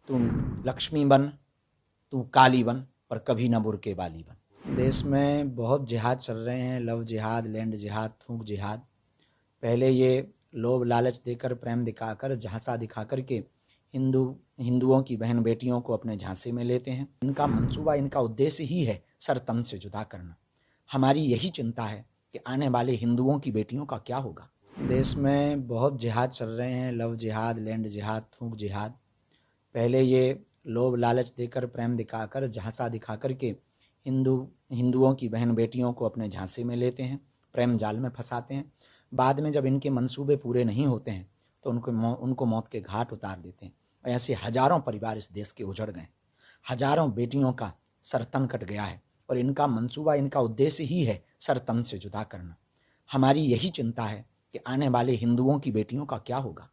तू लक्ष्मी बन, तू काली बन, पर कभी ना बुर्के वाली बन। देश में बहुत जिहाद चल रहे हैं, लव जिहाद, लैंड जिहाद, थूक जिहाद। पहले ये लोभ लालच देकर, प्रेम दिखाकर, झांसा दिखाकर के हिंदुओं की बहन बेटियों को अपने झांसे में लेते हैं। इनका मंसूबा, इनका उद्देश्य ही है सर तन से जुदा करना। हमारी यही चिंता है कि आने वाले हिंदुओं की बेटियों का क्या होगा। देश में बहुत जिहाद चल रहे हैं, लव जिहाद, लैंड जिहाद, थूक जिहाद। पहले ये लोभ लालच देकर, प्रेम दिखाकर, झांसा दिखाकर के हिंदुओं की बहन बेटियों को अपने झांसे में लेते हैं, प्रेम जाल में फंसाते हैं। बाद में जब इनके मंसूबे पूरे नहीं होते हैं तो उनको मौत के घाट उतार देते हैं। और ऐसे हजारों परिवार इस देश के उजड़ गए, हजारों बेटियों का सर तन कट गया है। और इनका मंसूबा, इनका उद्देश्य ही है सर तन से जुदा करना। हमारी यही चिंता है कि आने वाले हिंदुओं की बेटियों का क्या होगा,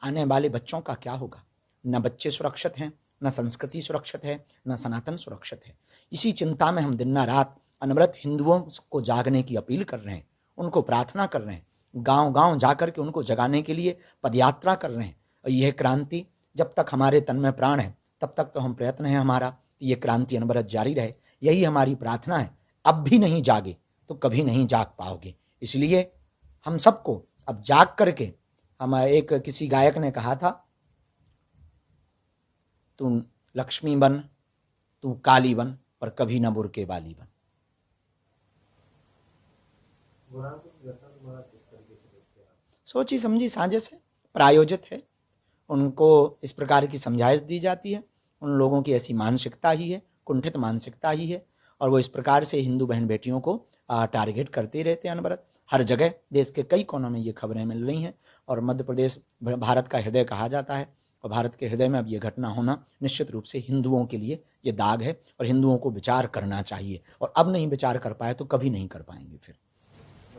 आने वाले बच्चों का क्या होगा। न बच्चे सुरक्षित हैं, न संस्कृति सुरक्षित है, न सनातन सुरक्षित है। इसी चिंता में हम दिन रात अनवरत हिंदुओं को जागने की अपील कर रहे हैं, उनको प्रार्थना कर रहे हैं, गांव गांव जाकर के उनको जगाने के लिए पदयात्रा कर रहे हैं। और यह क्रांति जब तक हमारे तन में प्राण है तब तक तो हम प्रयत्न है हमारा कि यह क्रांति अनवरत जारी रहे। यही हमारी प्रार्थना है। अब भी नहीं जागे तो कभी नहीं जाग पाओगे। इसलिए हम सबको अब जाग करके, हम एक किसी गायक ने कहा था, तू लक्ष्मी बन, तू काली बन, पर कभी ना बुर्के वाली बन। सोची समझी साजिश है, प्रायोजित है। उनको इस प्रकार की समझाइश दी जाती है। उन लोगों की ऐसी मानसिकता ही है, कुंठित मानसिकता ही है, और वो इस प्रकार से हिंदू बहन बेटियों को टारगेट करते ही रहते हैं अनवरत। हर जगह देश के कई कोनों में ये खबरें मिल रही हैं। और मध्य प्रदेश भारत का हृदय कहा जाता है, और भारत के हृदय में अब ये घटना होना निश्चित रूप से हिंदुओं के लिए ये दाग है। और हिंदुओं को विचार करना चाहिए, और अब नहीं विचार कर पाए तो कभी नहीं कर पाएंगे फिर।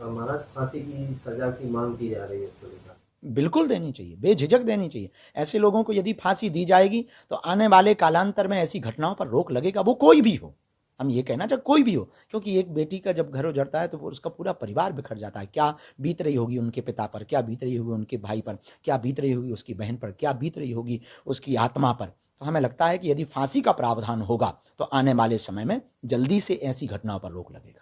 महाराज, फांसी की सजा की मांग की जा रही है इसको लेकर। बिल्कुल देनी चाहिए, बेझिझक देनी चाहिए। ऐसे लोगों को यदि फांसी दी जाएगी तो आने वाले कालांतर में ऐसी घटनाओं पर रोक लगेगा, वो कोई भी हो। हम ये कहना चाहे कोई भी हो, क्योंकि एक बेटी का जब घर उजड़ता है तो उसका पूरा परिवार बिखर जाता है। क्या बीत रही होगी उनके पिता पर, क्या बीत रही होगी उनके भाई पर, क्या बीत रही होगी उसकी बहन पर, क्या बीत रही होगी उसकी आत्मा पर। तो हमें लगता है कि यदि फांसी का प्रावधान होगा तो आने वाले समय में जल्दी से ऐसी घटनाओं पर रोक लगेगा।